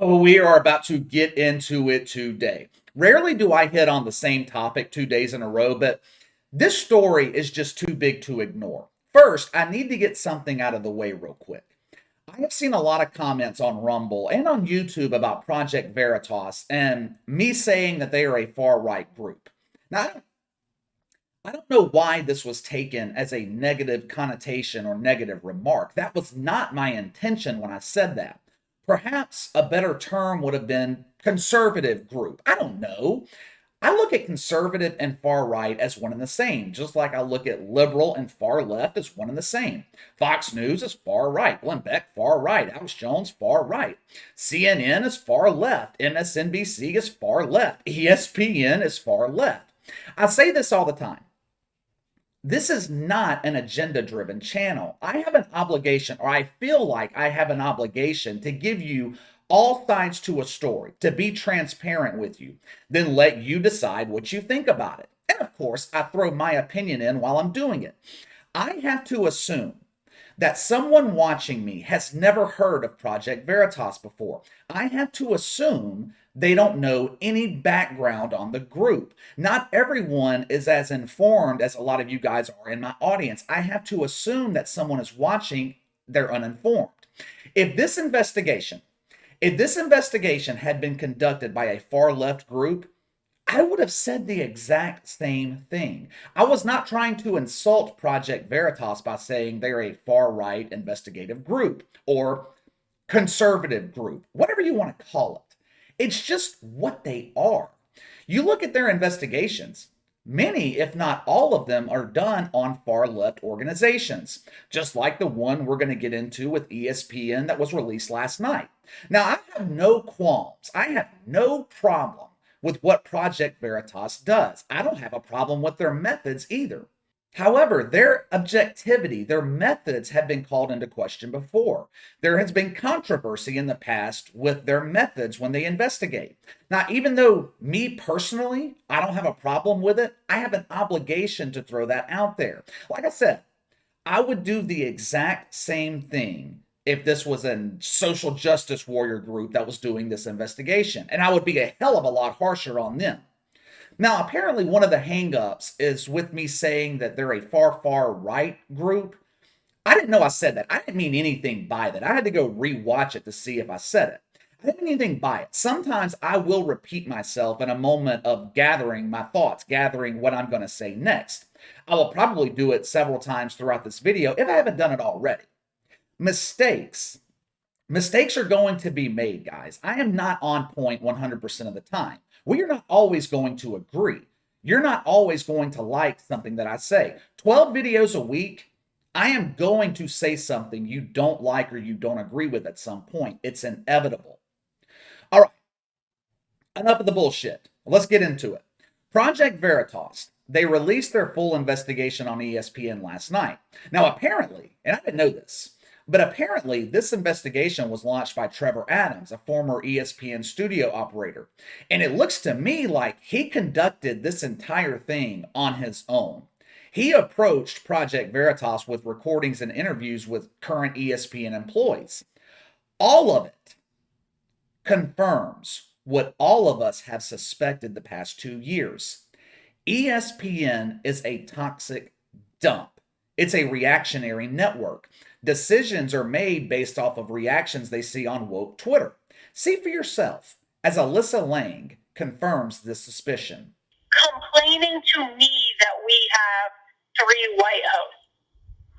Oh, we are about to get into it today. Rarely do I hit on the same topic 2 days in a row, but this story is just too big to ignore. First, I need to get something out of the way real quick. I have seen a lot of comments on Rumble and on YouTube about Project Veritas and me saying that they are a far right group. Now, I don't know why this was taken as a negative connotation or negative remark. That was not my intention when I said that. Perhaps a better term would have been conservative group. I don't know. I look at conservative and far right as one and the same, just like I look at liberal and far left as one and the same. Fox News is far right, Glenn Beck far right, Alex Jones far right, CNN is far left, MSNBC is far left, ESPN is far left. I say this all the time. This is not an agenda driven channel. I have an obligation, or I feel like I have an obligation to give you all sides to a story, to be transparent with you, then let you decide what you think about it. And of course, I throw my opinion in while I'm doing it. I have to assume that someone watching me has never heard of Project Veritas before. I have to assume they don't know any background on the group. Not everyone is as informed as a lot of you guys are in my audience. I have to assume that someone is watching, they're uninformed. If this investigation had been conducted by a far left group, I would have said the exact same thing. I was not trying to insult Project Veritas by saying they're a far right investigative group or conservative group, whatever you want to call it. It's just what they are. You look at their investigations, many, if not all of them, are done on far left organizations, just like the one we're going to get into with ESPN that was released last night. Now, I have no qualms. I have no problem with what Project Veritas does. I don't have a problem with their methods either. However, their objectivity, their methods have been called into question before. There has been controversy in the past with their methods when they investigate. Now, even though me personally, I don't have a problem with it, I have an obligation to throw that out there. Like I said, I would do the exact same thing if this was a social justice warrior group that was doing this investigation, and I would be a hell of a lot harsher on them. Now, apparently, one of the hangups is with me saying that they're a far, far right group. I didn't know I said that. I didn't mean anything by that. I had to go rewatch it to see if I said it. I didn't mean anything by it. Sometimes I will repeat myself in a moment of gathering my thoughts, gathering what I'm going to say next. I will probably do it several times throughout this video if I haven't done it already. Mistakes are going to be made, guys. I am not on point 100% of the time. We are not always going to agree. You're not always going to like something that I say. 12 videos a week, I am going to say something you don't like or you don't agree with at some point. It's inevitable. All right, enough of the bullshit. Let's get into it. Project Veritas, they released their full investigation on ESPN last night. Now, apparently, and I didn't know this, but apparently, this investigation was launched by Trevor Adams, a former ESPN studio operator. And it looks to me like he conducted this entire thing on his own. He approached Project Veritas with recordings and interviews with current ESPN employees. All of it confirms what all of us have suspected the past 2 years. ESPN is a toxic dump. It's a reactionary network. Decisions are made based off of reactions they see on woke Twitter. See for yourself, as Alyssa Lang confirms this suspicion. Complaining to me that we have 3 white hosts.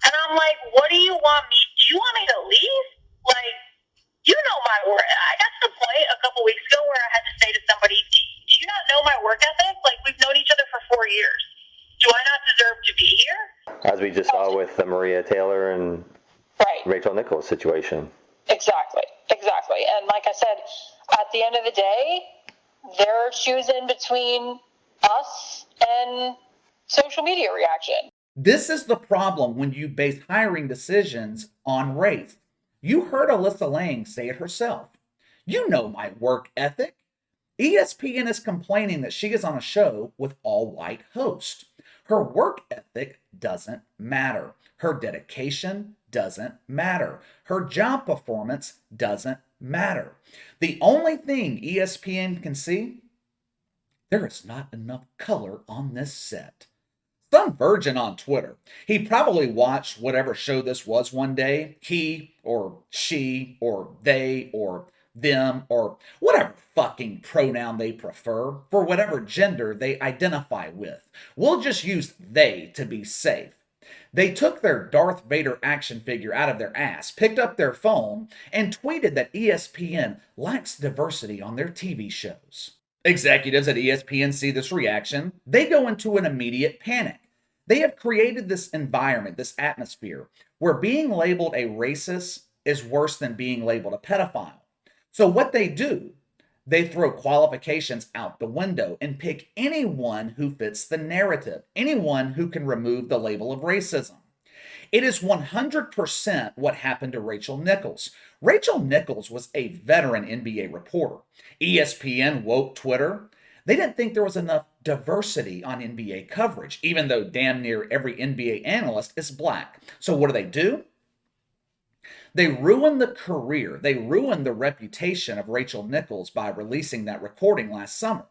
And I'm like, what do you want me? Do you want me to leave? Like, you know my work. I got to the point a couple weeks ago where I had to say to somebody, do you not know my work ethic? Like, we've known each other for 4 years. Do I not deserve to be here? As we just saw with the Maria Taylor and Rachel Nichols situation. Exactly. And like I said, at the end of the day, they're choosing between us and social media reaction. This is the problem when you base hiring decisions on race. You heard Alyssa Lang say it herself. You know my work ethic. ESPN is complaining that she is on a show with all white hosts. Her work ethic doesn't matter. Her dedication doesn't matter. Her job performance doesn't matter. The only thing ESPN can see, there is not enough color on this set. Some virgin on Twitter. He probably watched whatever show this was one day. He or she or they or them or whatever fucking pronoun they prefer for whatever gender they identify with. We'll just use they to be safe. They took their Darth Vader action figure out of their ass, picked up their phone, and tweeted that ESPN lacks diversity on their TV shows. Executives at ESPN see this reaction. They go into an immediate panic. They have created this environment, this atmosphere, where being labeled a racist is worse than being labeled a pedophile. So what they do, they throw qualifications out the window and pick anyone who fits the narrative, anyone who can remove the label of racism. It is 100% what happened to Rachel Nichols. Rachel Nichols was a veteran NBA reporter. ESPN woke Twitter. They didn't think there was enough diversity on NBA coverage, even though damn near every NBA analyst is black. So what do? They ruined the career, they ruined the reputation of Rachel Nichols by releasing that recording last summer.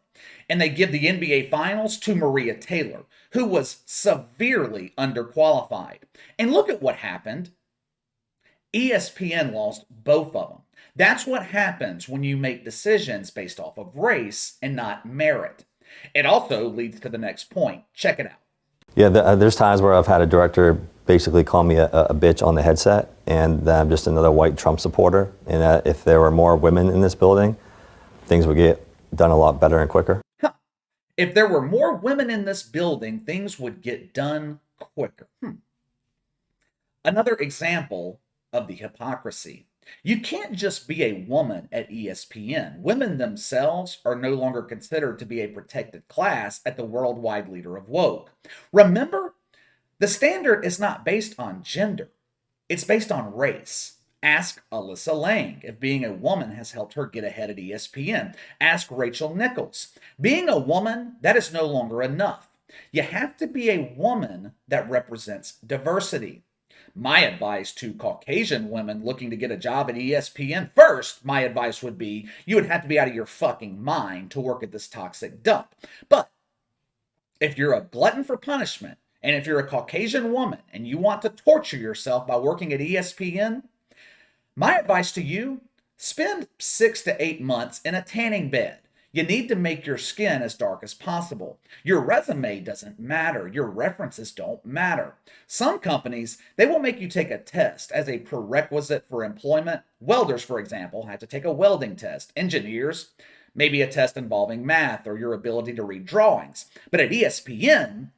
And they give the NBA Finals to Maria Taylor, who was severely underqualified. And look at what happened. ESPN lost both of them. That's what happens when you make decisions based off of race and not merit. It also leads to the next point. Check it out. Yeah, there's times where I've had a director basically call me a bitch on the headset, and that I'm just another white Trump supporter, and that if there were more women in this building, things would get done a lot better and quicker. If there were more women in this building, things would get done quicker. Another example of the hypocrisy. You can't just be a woman at ESPN. Women themselves are no longer considered to be a protected class at the worldwide leader of woke. Remember, the standard is not based on gender. It's based on race. Ask Alyssa Lang if being a woman has helped her get ahead at ESPN. Ask Rachel Nichols. Being a woman, that is no longer enough. You have to be a woman that represents diversity. My advice to Caucasian women looking to get a job at ESPN, first, my advice would be you would have to be out of your fucking mind to work at this toxic dump. But if you're a glutton for punishment, and if you're a Caucasian woman and you want to torture yourself by working at ESPN, my advice to you, spend 6 to 8 months in a tanning bed. You need to make your skin as dark as possible. Your resume doesn't matter. Your references don't matter. Some companies, they will make you take a test as a prerequisite for employment. Welders, for example, have to take a welding test. Engineers, maybe a test involving math or your ability to read drawings. But at ESPN,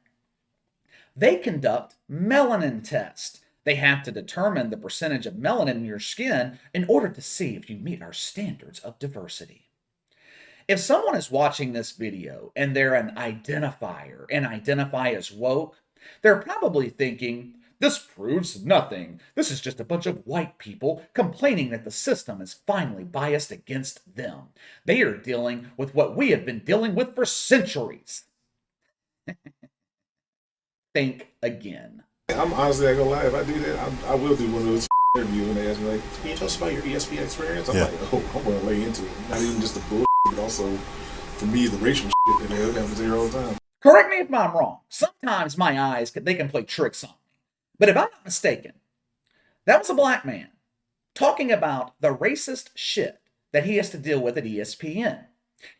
they conduct melanin tests. They have to determine the percentage of melanin in your skin in order to see if you meet our standards of diversity. If someone is watching this video and they're an identifier and identify as woke, they're probably thinking, this proves nothing. This is just a bunch of white people complaining that the system is finally biased against them. They are dealing with what we have been dealing with for centuries. Think again. I'm honestly not gonna lie, if I do that, I will do one of those interviews when they ask me like, can you tell us about your ESPN experience? I'm like, oh, I'm gonna lay into it. Not even just the bullshit, but also for me the racial shit that happens here all the time. Correct me if I'm wrong. Sometimes my eyes, they can play tricks on me. But if I'm not mistaken, that was a black man talking about the racist shit that he has to deal with at ESPN.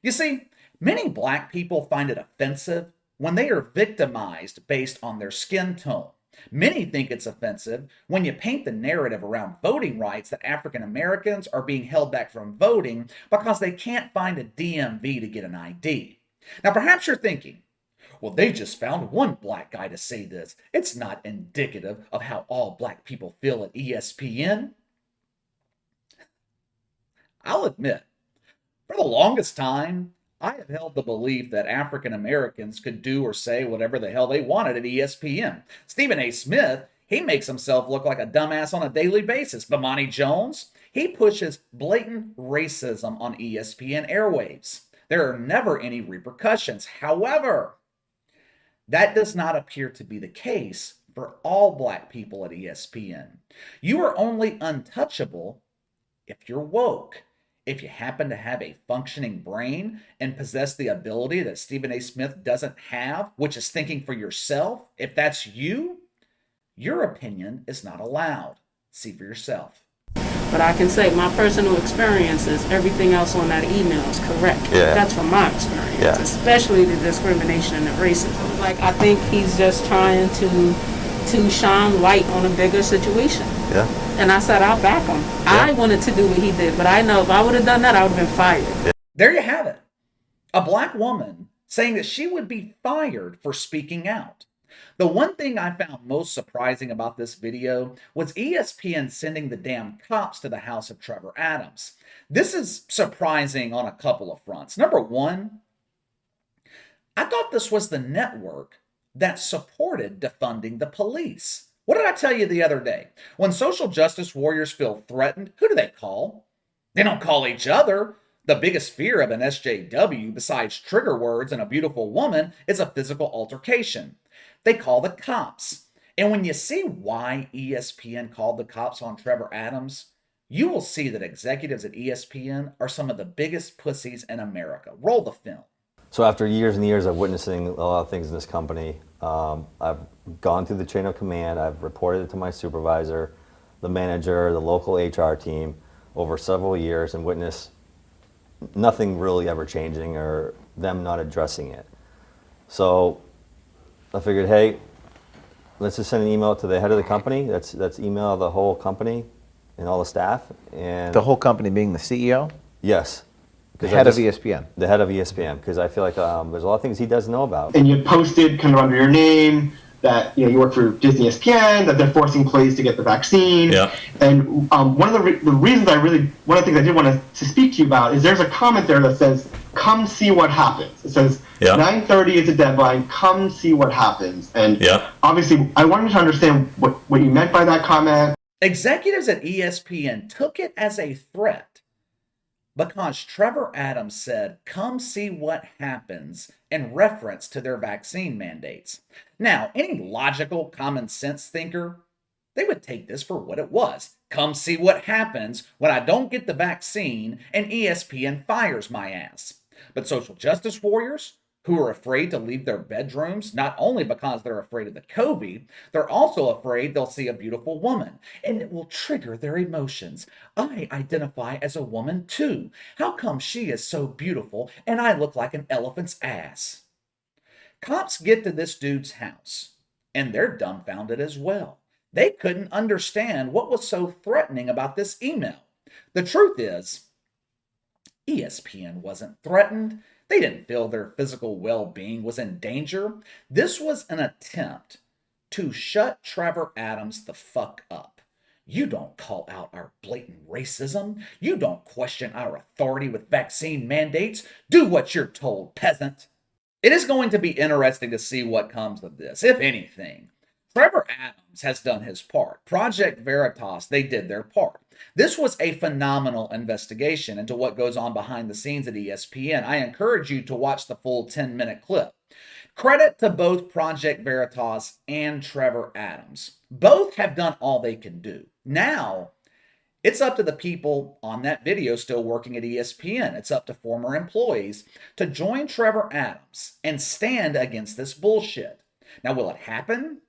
You see, many black people find it offensive when they are victimized based on their skin tone. Many think it's offensive when you paint the narrative around voting rights that African Americans are being held back from voting because they can't find a DMV to get an ID. Now, perhaps you're thinking, well, they just found one black guy to say this. It's not indicative of how all black people feel at ESPN. I'll admit, for the longest time, I have held the belief that African Americans could do or say whatever the hell they wanted at ESPN. Stephen A. Smith, he makes himself look like a dumbass on a daily basis. Bomani Jones, he pushes blatant racism on ESPN airwaves. There are never any repercussions. However, that does not appear to be the case for all black people at ESPN. You are only untouchable if you're woke. If you happen to have a functioning brain and possess the ability that Stephen A. Smith doesn't have, which is thinking for yourself, if that's you, your opinion is not allowed. See for yourself. But I can say my personal experience is everything else on that email is correct. Yeah. That's from my experience, Yeah. especially the discrimination and the racism. Like, I think he's just trying to shine light on a bigger situation. Yeah. And I said, I'll back him. Yeah. I wanted to do what he did, but I know if I would have done that, I would have been fired. Yeah. There you have it. A black woman saying that she would be fired for speaking out. The one thing I found most surprising about this video was ESPN sending the damn cops to the house of Trevor Adams. This is surprising on a couple of fronts. Number one, I thought this was the network that supported defunding the police. What did I tell you the other day? When social justice warriors feel threatened, who do they call? They don't call each other. The biggest fear of an SJW, besides trigger words and a beautiful woman, is a physical altercation. They call the cops. And when you see why ESPN called the cops on Trevor Adams, you will see that executives at ESPN are some of the biggest pussies in America. Roll the film. So after years and years of witnessing a lot of things in this company, I've gone through the chain of command. I've reported it to my supervisor, the manager, the local HR team over several years, and witnessed nothing really ever changing or them not addressing it. So I figured, hey, let's just send an email to the head of the company. That's email the whole company and all the staff. And The whole company being the CEO? yes. The head of ESPN? The head of ESPN, because I feel like there's a lot of things he doesn't know about. And you posted kind of under your name that you work for Disney ESPN, that they're forcing employees to get the vaccine. Yeah. And one of the reasons one of the things I did want to speak to you about is there's a comment there that says, "Come see what happens." It says 9:30 is the deadline. Come see what happens. And obviously, I wanted to understand what you meant by that comment. Executives at ESPN took it as a threat because Trevor Adams said, "Come see what happens," in reference to their vaccine mandates. Now, any logical, common sense thinker, they would take this for what it was. Come see what happens when I don't get the vaccine and ESPN fires my ass. But social justice warriors who are afraid to leave their bedrooms, not only because they're afraid of the COVID, they're also afraid they'll see a beautiful woman and it will trigger their emotions. I identify as a woman too. How come she is so beautiful and I look like an elephant's ass? Cops get to this dude's house and they're dumbfounded as well. They couldn't understand what was so threatening about this email. The truth is, ESPN wasn't threatened. They didn't feel their physical well-being was in danger. This was an attempt to shut Trevor Adams the fuck up. You don't call out our blatant racism. You don't question our authority with vaccine mandates. Do what you're told, peasant. It is going to be interesting to see what comes of this, if anything. Trevor Adams has done his part. Project Veritas, they did their part. This was a phenomenal investigation into what goes on behind the scenes at ESPN. I encourage you to watch the full 10-minute clip. Credit to both Project Veritas and Trevor Adams. Both have done all they can do. Now, it's up to the people on that video still working at ESPN. It's up to former employees to join Trevor Adams and stand against this bullshit. Now, will it happen?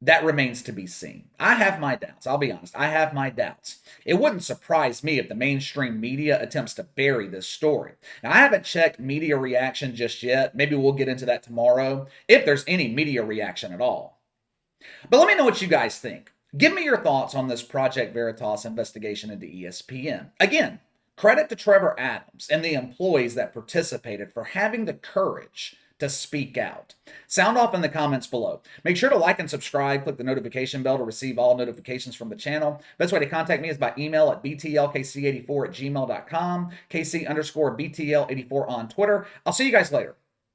That remains to be seen. I have my doubts. I'll be honest. I have my doubts. It wouldn't surprise me if the mainstream media attempts to bury this story. Now, I haven't checked media reaction just yet. Maybe we'll get into that tomorrow, if there's any media reaction at all. But let me know what you guys think. Give me your thoughts on this Project Veritas investigation into ESPN. Again, credit to Trevor Adams and the employees that participated for having the courage to speak out. Sound off in the comments below. Make sure to like and subscribe. Click the notification bell to receive all notifications from the channel. Best way to contact me is by email at btlkc84@gmail.com, KC_BTL84 on Twitter. I'll see you guys later.